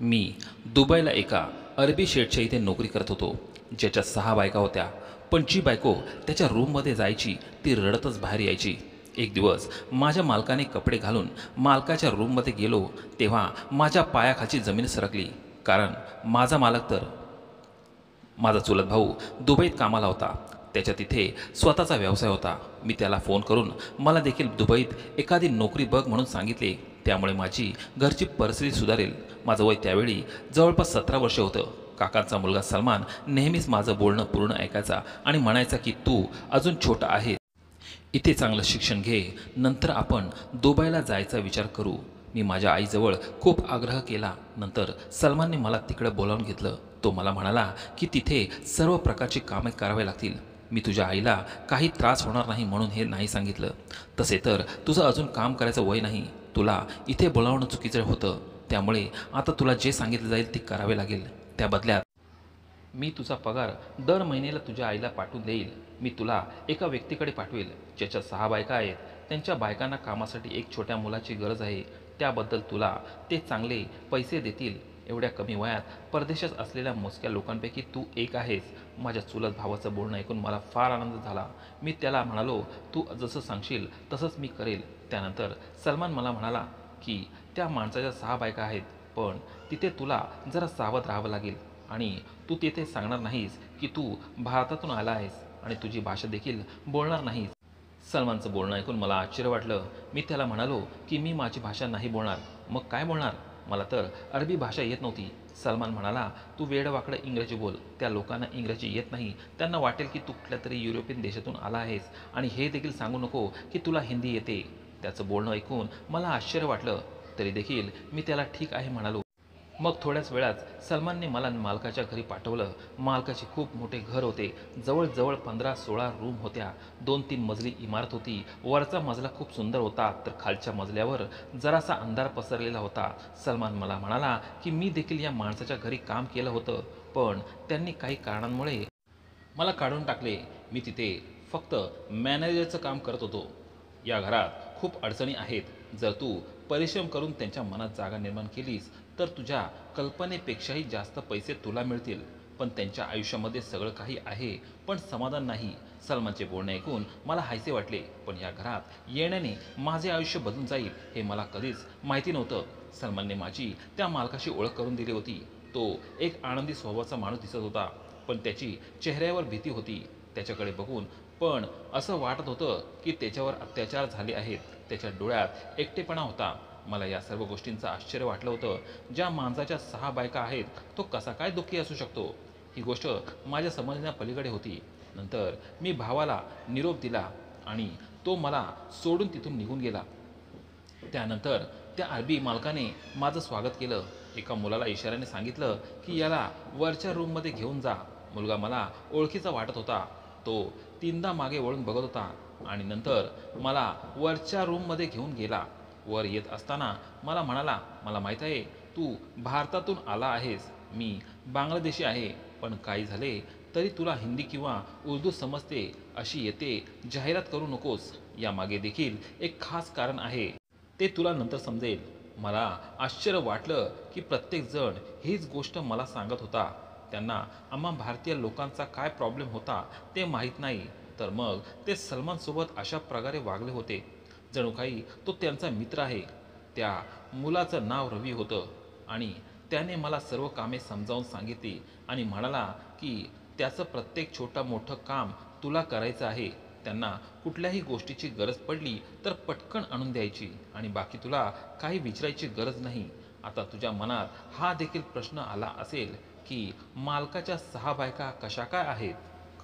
मी दुबईला एका अरबी शेठच्या इथे नोकरी करत होतो, ज्याच्या 6 बायका होत्या. पण जी बायको त्याच्या रूममध्ये जायची ती रडतच बाहेर यायची. एक दिवस माझ्या मालकाने कपडे घालून मालकाच्या रूममध्ये गेलो तेव्हा माझ्या पायाखालची जमीन सरकली. कारण माझा मालक तर माझा चुलत भाऊ दुबईत कामाला होता. त्याच्या तिथे स्वतःचा व्यवसाय होता. मी त्याला फोन करून मला देखील दुबईत एखादी नोकरी बघ म्हणून सांगितले. त्यामुळे माझी घरची परिस्थिती सुधारेल. माझं वय त्यावेळी जवळपास 17 वर्ष होतं. काकांचा मुलगा सलमान नेहमीच माझं बोलणं पूर्ण ऐकायचा आणि म्हणायचा की तू अजून छोटा आहेस, इथे चांगलं शिक्षण घे, नंतर आपण दुबईला जायचा विचार करू. मी माझ्या आईजवळ खूप आग्रह केला. नंतर सलमानने मला तिकडे बोलावून घेतलं. तो मला म्हणाला की तिथे सर्व प्रकारची कामे करावी लागतील. मी तुझ्या आईला काही त्रास होणार नाही म्हणून हे नाही सांगितलं. तसे तर तुझं अजून काम करायचं वय नाही. तुला इथे बोलावणं चुकीचं होतं. त्यामुळे आता तुला जे सांगितलं जाईल ते करावे लागेल. त्या बदल्यात मी तुझा पगार दर महिन्याला तुझ्या आईला पाठवून देईल. मी तुला एका व्यक्तीकडे पाठवेल ज्याच्या 6 बायका आहेत. त्यांच्या बायकांना कामासाठी एक छोट्या मुलाची गरज आहे. त्याबद्दल तुला ते चांगले पैसे देतील. एवढ्या कमी वयात परदेशात असलेल्या मोजक्या लोकांपैकी तू एक आहेस. माझ्या चुलत भावाचं बोलणं ऐकून मला फार आनंद झाला. मी त्याला म्हणालो, तू जसं सांगशील तसंच मी करेल. त्यानंतर सलमान मला म्हणाला की त्या माणसाच्या 6 बायका आहेत, पण तिथे तुला जरा सावध राहावं लागेल आणि तू तिथे सांगणार नाहीस की तू भारतातून आला आहेस आणि तुझी भाषा देखील बोलणार नाहीस. सलमानचं बोलणं ऐकून मला आश्चर्य वाटलं. मी त्याला म्हणालो की मी माझी भाषा नाही बोलणार. मग काय बोलणार? मला तर अरबी भाषा येत नव्हती. सलमान म्हणाला, तू वेडवाकडं इंग्रजी बोल. त्या लोकांना इंग्रजी येत नाही. त्यांना वाटेल की तू कुठल्या तरी युरोपियन देशातून आला आहेस. आणि हे देखील सांगू नको की तुला हिंदी येते. त्याचं बोलणं ऐकून मला आश्चर्य वाटलं. तरी देखील मी त्याला ठीक आहे म्हणालो. मग थोड्याच वेळात सलमानने मला मालकाच्या घरी पाठवलं. मालकाचे खूप मोठे घर होते. जवळजवळ 15-16 रूम होत्या. 2-3 मजली इमारत होती. वरचा मजला खूप सुंदर होता, तर खालच्या मजल्यावर जरासा अंधार पसरलेला होता. सलमान मला म्हणाला की मी देखील या माणसाच्या घरी काम केलं होतं, पण त्यांनी काही कारणांमुळे मला काढून टाकले. मी तिथे फक्त मॅनेजरचं काम करत होतो. या घरात खूप अडचणी आहेत. जर तू परिश्रम करून त्यांच्या मनात जागा निर्माण केलीस तर तुझ्या कल्पनेपेक्षाही जास्त पैसे तुला मिळतील. पण त्यांच्या आयुष्यामध्ये सगळं काही आहे, पण समाधान नाही. सलमानचे बोलणे ऐकून मला हायसे वाटले. पण या घरात येण्याने माझे आयुष्य बदलून जाईल हे मला कधीच माहिती नव्हतं. सलमानने माझी त्या मालकाशी ओळख करून दिली होती. तो एक आनंदी स्वभावाचा माणूस दिसत होता, पण त्याची चेहऱ्यावर भीती होती. त्याच्याकडे बघून पण असं वाटत होतं की त्याच्यावर अत्याचार झाले आहेत. त्याच्या डोळ्यात एकटेपणा होता. मला या सर्व गोष्टींचं आश्चर्य वाटलं होतं. ज्या माणसाच्या 6 बायका आहेत तो कसा काय दुःखी असू शकतो, ही गोष्ट माझ्या समजण्यापलीकडे होती. नंतर मी भावाला निरोप दिला आणि तो मला सोडून तिथून निघून गेला. त्यानंतर त्या अरबी मालकाने माझं स्वागत केलं. एका मुलाला इशाऱ्याने सांगितलं की याला वरच्या रूममध्ये घेऊन जा. मुलगा मला ओळखीचा वाटत होता. तो 3दा मागे वळून बघत होता आणि नंतर मला वरच्या रूममध्ये घेऊन गेला. वर येत असताना मला म्हणाला, मला माहीत आहे तू भारतातून आला आहेस. मी बांगलादेशी आहे, पण काही झाले तरी तुला हिंदी किंवा उर्दू समजते अशी येते जाहिरात करू नकोस. यामागे देखील एक खास कारण आहे, ते तुला नंतर समजेल. मला आश्चर्य वाटलं की प्रत्येकजण हीच गोष्ट मला सांगत होता. त्यांना आम्हा भारतीय लोकांचा काय प्रॉब्लेम होता ते माहीत नाही, तर मग ते सलमानसोबत अशा प्रकारे वागले होते जणू काही तो त्यांचा मित्र आहे. त्या मुलाचं नाव रवी होतं आणि त्याने मला सर्व कामे समजावून सांगितली आणि म्हणाला की त्याचं प्रत्येक छोटं मोठं काम तुला करायचं आहे. त्यांना कुठल्याही गोष्टीची गरज पडली तर पटकन आणून द्यायची आणि बाकी तुला काही विचारायची गरज नाही. आता तुझ्या मनात हा देखील प्रश्न आला असेल की मालकाच्या 6 बायका कशा काय आहेत?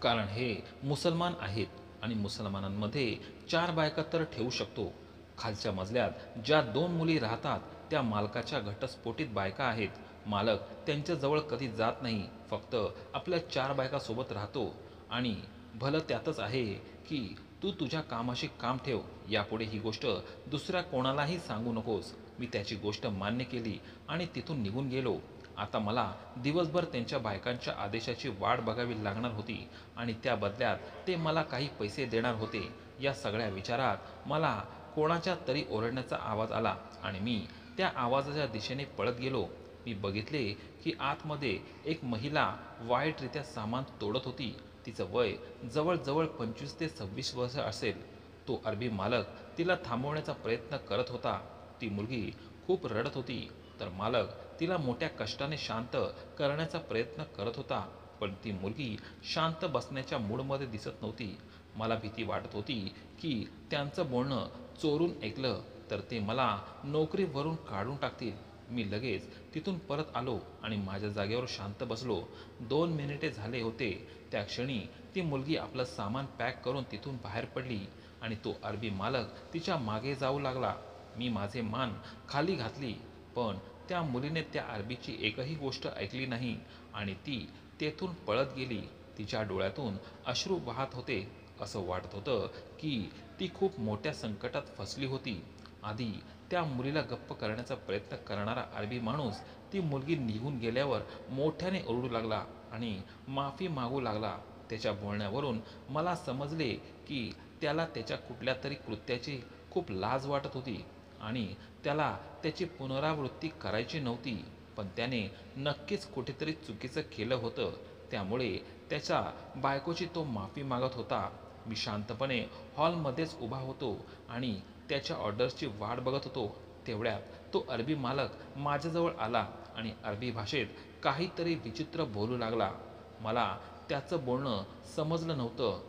कारण हे मुसलमान आहेत आणि मुसलमानांमध्ये 4 बायका तर ठेवू शकतो. खालच्या मजल्यात ज्या 2 मुली राहतात त्या मालकाच्या घटस्फोटीत बायका आहेत. मालक त्यांच्याजवळ कधी जात नाही, फक्त आपल्या 4 बायकासोबत राहतो. आणि भलं त्यातच आहे की तू तुझ्या कामाशी काम ठेव. यापुढे ही गोष्ट दुसऱ्या कोणालाही सांगू नकोस. मी त्याची गोष्ट मान्य केली आणि तिथून निघून गेलो. आता मला दिवसभर त्यांच्या बायकांच्या आदेशाची वाट बघावी लागणार होती आणि त्या बदल्यात ते मला काही पैसे देणार होते. या सगळ्या विचारात मला कोणाच्या तरी ओरडण्याचा आवाज आला आणि मी त्या आवाजाच्या दिशेने पळत गेलो. मी बघितले की आतमध्ये एक महिला वाईटरित्या सामान तोडत होती. तिचं वय जवळजवळ 25 ते 26 वर्ष असेल. तो अरबी मालक तिला थांबवण्याचा प्रयत्न करत होता. ती मुलगी खूप रडत होती, तर मालक तिला मोठ्या कष्टाने शांत करण्याचा प्रयत्न करत होता. पण ती मुलगी शांत बसण्याच्या मूडमध्ये दिसत नव्हती. मला भीती वाटत होती की त्यांचं बोलणं चोरून ऐकलं तर ते मला नोकरीवरून काढून टाकतील. मी लगेच तिथून परत आलो आणि माझ्या जागेवर शांत बसलो. 2 मिनिटे झाले होते त्या क्षणी ती मुलगी आपलं सामान पॅक करून तिथून बाहेर पडली आणि तो अरबी मालक तिच्या मागे जाऊ लागला. मी माझे मान खाली घातली, पण त्या मुलीने त्या अरबीची एकही गोष्ट ऐकली नाही आणि ती तेथून पळत गेली. तिच्या डोळ्यातून अश्रू वाहत होते. असं वाटत होतं की ती खूप मोठ्या संकटात फसली होती. आधी त्या मुलीला गप्प करण्याचा प्रयत्न करणारा अरबी माणूस ती मुलगी निघून गेल्यावर मोठ्याने ओरडू लागला आणि माफी मागू लागला. त्याच्या बोलण्यावरून मला समजले की त्याला त्याच्या कुठल्या तरी कृत्याची खूप लाज वाटत होती आणि त्याला त्याची पुनरावृत्ती करायची नव्हती. पण त्याने नक्कीच कुठेतरी चुकीचं केलं होतं. त्यामुळे त्याच्या बायकोची तो माफी मागत होता. मी शांतपणे हॉलमध्येच उभा होतो आणि त्याच्या ऑर्डर्सची वाट बघत होतो. तेवढ्यात तो अरबी मालक माझ्याजवळ आला आणि अरबी भाषेत काहीतरी विचित्र बोलू लागला. मला त्याचं बोलणं समजलं नव्हतं.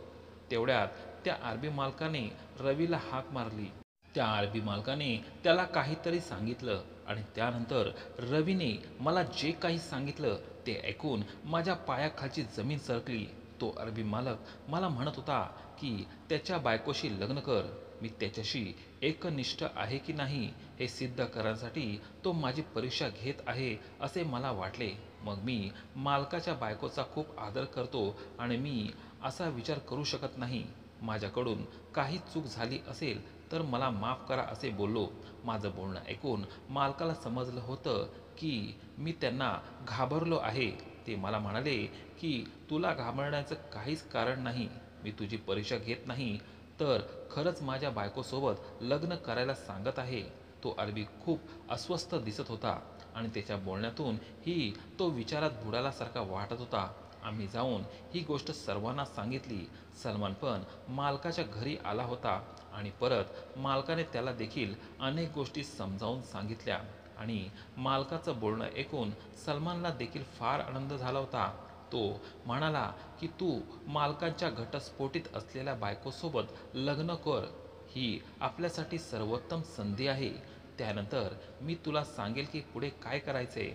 तेवढ्यात त्या अरबी मालकाने रवीला हाक मारली. त्या अरबी मालकाने त्याला काहीतरी सांगितलं आणि त्यानंतर रवीने मला जे काही सांगितलं ते ऐकून माझ्या पायाखालची जमीन सरकली. तो अरबी मालक मला म्हणत होता की त्याच्या बायकोशी लग्न कर. मी त्याच्याशी एकनिष्ठ आहे की नाही हे सिद्ध करण्यासाठी तो माझी परीक्षा घेत आहे असे मला वाटले. मग मी मालकाच्या बायकोचा खूप आदर करतो आणि मी असा विचार करू शकत नाही. माझ्याकडून काही चूक झाली असेल तर मला माफ करा असे बोललो. माझं बोलणं ऐकून मालकाला समजलं होतं की मी त्यांना घाबरलो आहे. ते मला म्हणाले की तुला घाबरण्याचं काहीच कारण नाही. मी तुझी परीक्षा घेत नाही तर खरंच माझ्या बायकोसोबत लग्न करायला सांगत आहे. तो अरबी खूप अस्वस्थ दिसत होता आणि त्याच्या बोलण्यातून ही तो विचारात बुडाल्यासारखा वाटत होता. आम्ही जाऊन ही गोष्ट सर्वांना सांगितली. सलमान पण मालकाच्या घरी आला होता आणि परत मालकाने त्याला देखील अनेक गोष्टी समजावून सांगितल्या आणि मालकाचं बोलणं ऐकून सलमानला देखील फार आनंद झाला होता. तो म्हणाला की तू मालकांच्या घटस्फोटीत असलेल्या बायकोसोबत लग्न कर. ही आपल्यासाठी सर्वोत्तम संधी आहे. त्यानंतर मी तुला सांगेल की पुढे काय करायचे.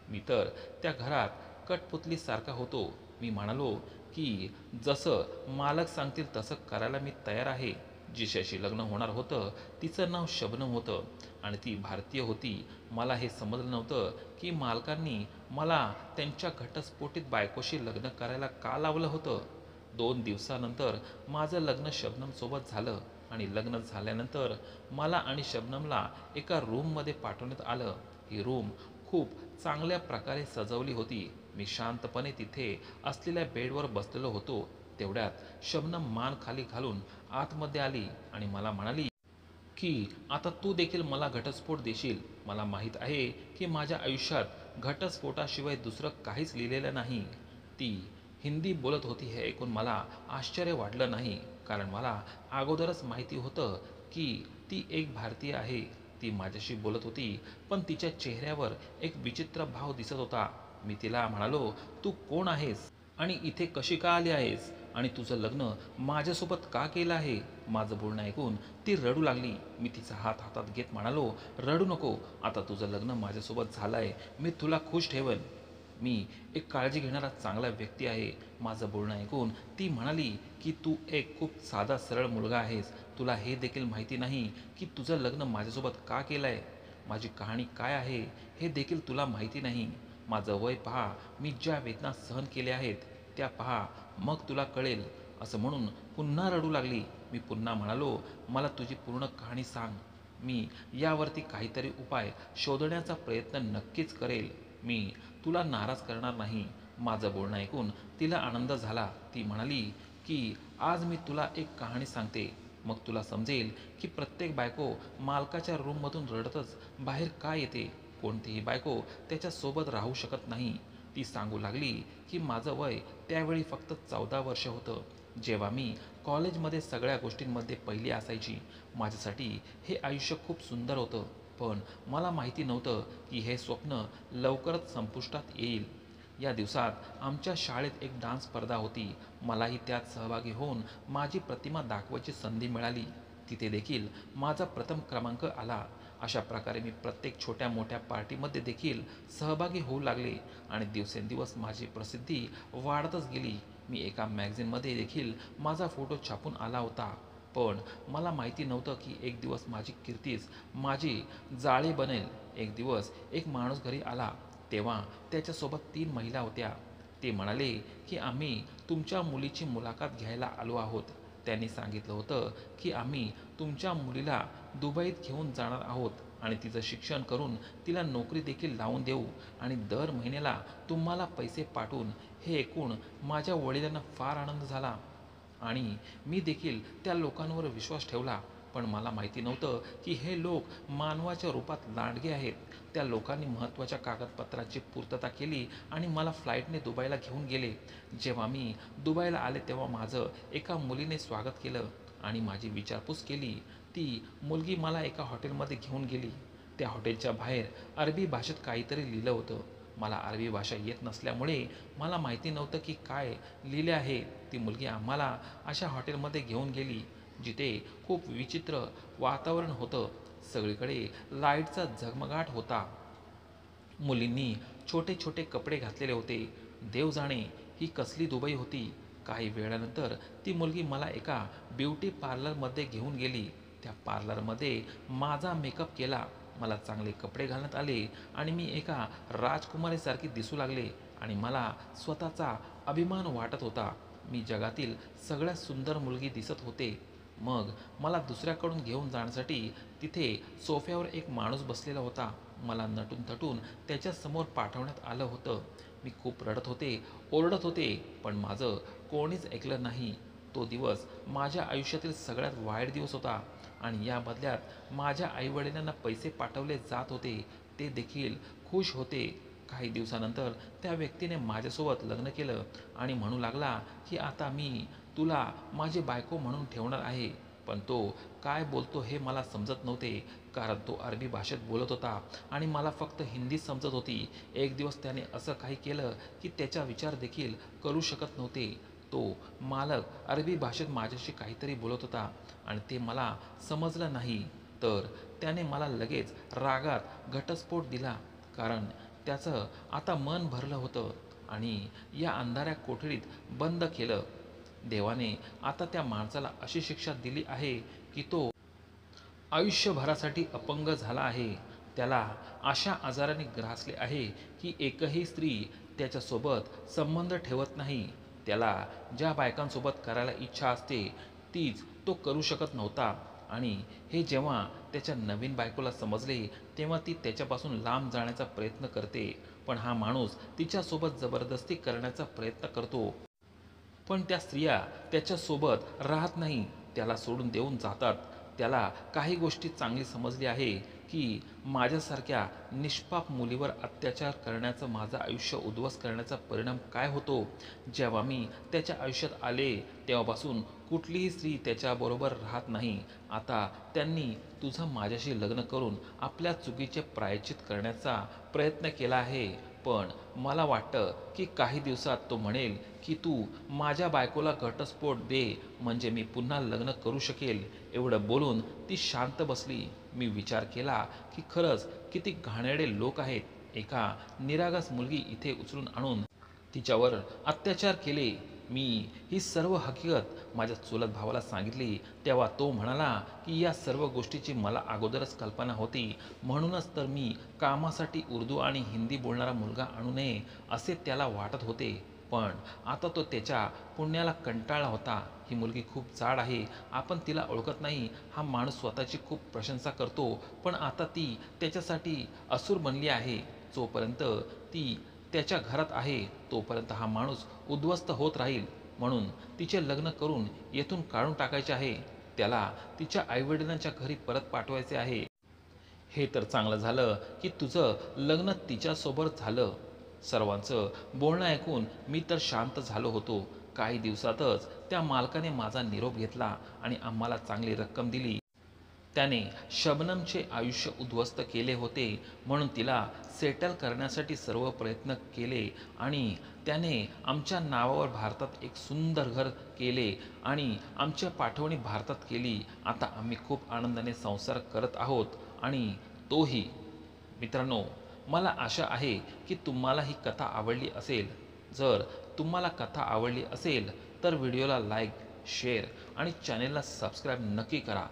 मी तर त्या घरात कठपुतलीसारखा होतो. मी म्हणालो की जसं मालक सांगतील तसं करायला मी तयार आहे. जिशाशी लग्न होणार होतं तिचं नाव शबनम होतं आणि ती भारतीय होती. मला हे समजलं नव्हतं की मालकांनी मला त्यांच्या घटस्फोटीत बायकोशी लग्न करायला का लावलं होतं. 2 दिवसानंतर माझं लग्न शबनमसोबत झालं आणि लग्न झाल्यानंतर मला आणि शबनमला एका रूममध्ये पाठवण्यात आलं. ही रूम खूप चांगल्या प्रकारे सजवली होती. मी शांतपणे तिथे असलेल्या बेडवर बसलेलो होतो. तेवढ्यात शबनम मान खाली घालून आतमध्ये आली आणि मला म्हणाली की आता तू देखील मला घटस्फोट देशील. मला माहीत आहे की माझ्या आयुष्यात घटस्फोटाशिवाय दुसरं काहीच लिहिलेलं नाही. ती हिंदी बोलत होती हे ऐकून मला आश्चर्य वाटलं नाही, कारण मला अगोदरच माहिती होतं की ती एक भारतीय आहे. ती माझ्याशी बोलत होती पण तिच्या चेहऱ्यावर एक विचित्र भाव दिसत होता. मी तिला म्हणालो, तू कोण आहेस आणि इथे कशी का आली आहेस आणि तुझं लग्न माझ्यासोबत का केलं आहे. माझं बोलणं ऐकून ती रडू लागली. मी तिचा हात हातात घेत म्हणालो, रडू नको. आता तुझं लग्न माझ्यासोबत झालं आहे. मी तुला खुश ठेवेन. मी एक काळजी घेणारा चांगला व्यक्ती आहे. माझं बोलणं ऐकून ती म्हणाली की तू एक खूप साधा सरळ मुलगा आहेस. तुला हे देखील माहिती नाही की तुझं लग्न माझ्यासोबत का केलं आहे. माझी कहाणी काय आहे हे देखील तुला माहिती नाही. माझं वय पहा, मी ज्या वेदना सहन केल्या आहेत त्या पहा, मग तुला कळेल. असं म्हणून पुन्हा रडू लागली. मी पुन्हा म्हणालो, मला तुझी पूर्ण कहाणी सांग. मी यावरती काहीतरी उपाय शोधण्याचा प्रयत्न नक्कीच करेल. मी तुला नाराज करणार नाही. माझं बोलणं ऐकून तिला आनंद झाला. ती म्हणाली की आज मी तुला एक कहाणी सांगते, मग तुला समजेल की प्रत्येक बायको मालकाच्या रूममधून रडतच बाहेर का येते. कोणतीही बायको त्याच्यासोबत राहू शकत नाही. ती सांगू लागली की माझं वय त्यावेळी फक्त 14 वर्ष होतं, जेव्हा मी कॉलेजमध्ये सगळ्या गोष्टींमध्ये पहिली असायची. माझ्यासाठी हे आयुष्य खूप सुंदर होतं, पण मला माहिती नव्हतं की हे स्वप्न लवकरच संपुष्टात येईल. या दिवसात आमच्या शाळेत एक डान्स स्पर्धा होती. मलाही त्यात सहभागी होऊन माझी प्रतिमा दाखवायची संधी मिळाली. तिथे देखील माझा प्रथम क्रमांक आला. अशा प्रकारे मी प्रत्येक छोट्या मोठ्या पार्टीमध्ये देखील सहभागी होऊ लागले आणि दिवसेंदिवस माझी प्रसिद्धी वाढतच गेली. मी एका मॅगझिनमध्ये देखील माझा फोटो छापून आला होता. पण मला माहिती नव्हतं की एक दिवस माझी कीर्तीच माझी जाळी बनेल. एक दिवस एक माणूस घरी आला, तेव्हा त्याच्यासोबत 3 महिला होत्या. ते म्हणाले की आम्ही तुमच्या मुलीची मुलाखत घ्यायला आलो आहोत. त्यांनी सांगितलं होतं की आम्ही तुमच्या मुलीला दुबईत घेऊन जाणार आहोत आणि तिचं शिक्षण करून तिला नोकरी देखील लावून देऊ आणि दर महिन्याला तुम्हाला पैसे पाठवून. हे ऐकून माझ्या वडिलांना फार आनंद झाला आणि मी देखील त्या लोकांवर विश्वास ठेवला. पण मला माहिती नव्हतं की हे लोक मानवाच्या रूपात लांडगे आहेत. त्या लोकांनी महत्त्वाच्या कागदपत्रांची पूर्तता केली आणि मला फ्लाईटने दुबईला घेऊन गेले. जेव्हा मी दुबईला आले तेव्हा माझं एका मुलीने स्वागत केलं आणि माझी विचारपूस केली. ती मुलगी मला एका हॉटेलमध्ये घेऊन गेली. त्या हॉटेलच्या बाहेर अरबी भाषेत काहीतरी लिहिलं होतं. मला अरबी भाषा येत नसल्यामुळे मला माहिती नव्हतं की काय लिहिले आहे. ती मुलगी आम्हाला अशा हॉटेलमध्ये घेऊन गेली जिथे खूप विचित्र वातावरण होतं. सगळीकडे लाईटचा झगमगाट होता. मुलींनी छोटे छोटे कपडे घातलेले होते. देव जाणे ही कसली दुबई होती. काही वेळानंतर ती मुलगी मला एका ब्युटी पार्लरमध्ये घेऊन गेली. त्या पार्लरमध्ये माझा मेकअप केला. मला चांगले कपडे घालण्यात आले आणि मी एका राजकुमारीसारखी दिसू लागले आणि मला स्वतःचा अभिमान वाटत होता. मी जगातील सगळ्यात सुंदर मुलगी दिसत होते. मग मला दुसऱ्याकडून घेऊन जाण्यासाठी तिथे सोफ्यावर एक माणूस बसलेला होता. मला नटून थटून त्याच्यासमोर पाठवण्यात आलं होतं. मी खूप रडत होते, ओरडत होते, पण माझं कोणीच ऐकलं नाही. तो दिवस माझ्या आयुष्यातील सगळ्यात वाईट दिवस होता आणि या बदल्यात माझ्या आईवडिलांना पैसे पाठवले जात होते. ते देखील खुश होते. काही दिवसानंतर त्या व्यक्तीने माझ्यासोबत लग्न केलं आणि म्हणू लागला की आता मी तुला माझी बायको म्हणून ठेवणार आहे. पण तो काय बोलतो हे मला समजत नव्हते, कारण तो अरबी भाषेत बोलत होता आणि मला फक्त हिंदी समजत होती. एक दिवस त्याने असं काही केलं की त्याचा विचार देखील करू शकत नव्हते. तो मालक अरबी भाषेत माझ्याशी काहीतरी बोलत होता आणि ते मला समजलं नाही. तर त्याने मला लगेच रागात घटस्फोट दिला, कारण त्याचं आता मन भरलं होतं आणि या अंधाऱ्या कोठडीत बंद केलं. देवाने आता त्या माणसाला अशी शिक्षा दिली आहे की तो आयुष्यभरासाठी अपंग झाला आहे. त्याला अशा आजाराने ग्रासले आहे की एकही स्त्री त्याच्यासोबत संबंध ठेवत नाही. त्याला ज्या बायकांसोबत करायला इच्छा असते तीच तो करू शकत नव्हता आणि हे जेव्हा त्याच्या नवीन बायकोला समजले तेव्हा ती त्याच्यापासून लांब जाण्याचा प्रयत्न करते. पण हा माणूस तिच्यासोबत जबरदस्ती करण्याचा प्रयत्न करतो. पण त्या स्त्रिया त्याच्यासोबत राहत नाही, त्याला सोडून देऊन जातात. त्याला काही गोष्टी चांगली समजली आहे की माझ्यासारख्या निष्पाप मुलीवर अत्याचार करण्याचं माझं आयुष्य उद्ध्वस्त करण्याचा परिणाम काय होतो. जेव्हा मी त्याच्या आयुष्यात आले तेव्हापासून कुठलीही स्त्री त्याच्याबरोबर राहत नाही. आता त्यांनी तुझं माझ्याशी लग्न करून आपल्या चुकीचे प्रायश्चित करण्याचा प्रयत्न केला आहे. पण मला वाटतं की काही दिवसात तो म्हणेल की तू माझ्या बायकोला घटस्फोट दे म्हणजे मी पुन्हा लग्न करू शकेल. एवढं बोलून ती शांत बसली. मी विचार केला की खरंच किती घाणेरडे लोक आहेत. एका निरागस मुलगी इथे उचलून आणून तिच्यावर अत्याचार केले. मी ही सर्व हकीकत माझ्या चुलत भावाला सांगितली तेव्हा तो म्हणाला की या सर्व गोष्टीची मला अगोदरच कल्पना होती, म्हणूनच तर मी कामासाठी उर्दू आणि हिंदी बोलणारा मुलगा आणू नये असे त्याला वाटत होते. पण आता तो त्याच्या पुण्याला कंटाळला होता. ही मुलगी खूप जाड आहे, आपण तिला ओळखत नाही. हा माणूस स्वतःची खूप प्रशंसा करतो, पण आता ती त्याच्यासाठी असूर बनली आहे. जोपर्यंत ती त्याच्या घरात आहे तोपर्यंत हा माणूस उद्ध्वस्त होत राहील. म्हणून तिचे लग्न करून येथून काढून टाकायचे आहे. त्याला तिच्या आईवडिलांच्या घरी परत पाठवायचे आहे. हे तर चांगलं झालं की तुझं लग्न तिच्यासोबत झालं. सर्वांचं बोलणं ऐकून मी तर शांत झालो होतो. काही दिवसातच त्या मालकाने माझा निरोप घेतला आणि आम्हाला चांगली रक्कम दिली. त्याने शबनमचे आयुष्य उद्ध्वस्त केले होते म्हणून तिला सेटल करण्यासाठी सर्व प्रयत्न केले आणि त्याने आमच्या नावावर भारतात एक सुंदर घर केले आणि आमच्या पाठवणी भारतात केली. आता आम्ही खूप आनंदाने संसार करत आहोत आणि तोही. मित्रांनो, मला आशा आहे की तुम्हाला ही कथा आवडली असेल. जर तुम्हाला कथा आवडली असेल तर व्हिडिओला लाईक, शेअर आणि चॅनेलला सबस्क्राईब नक्की करा.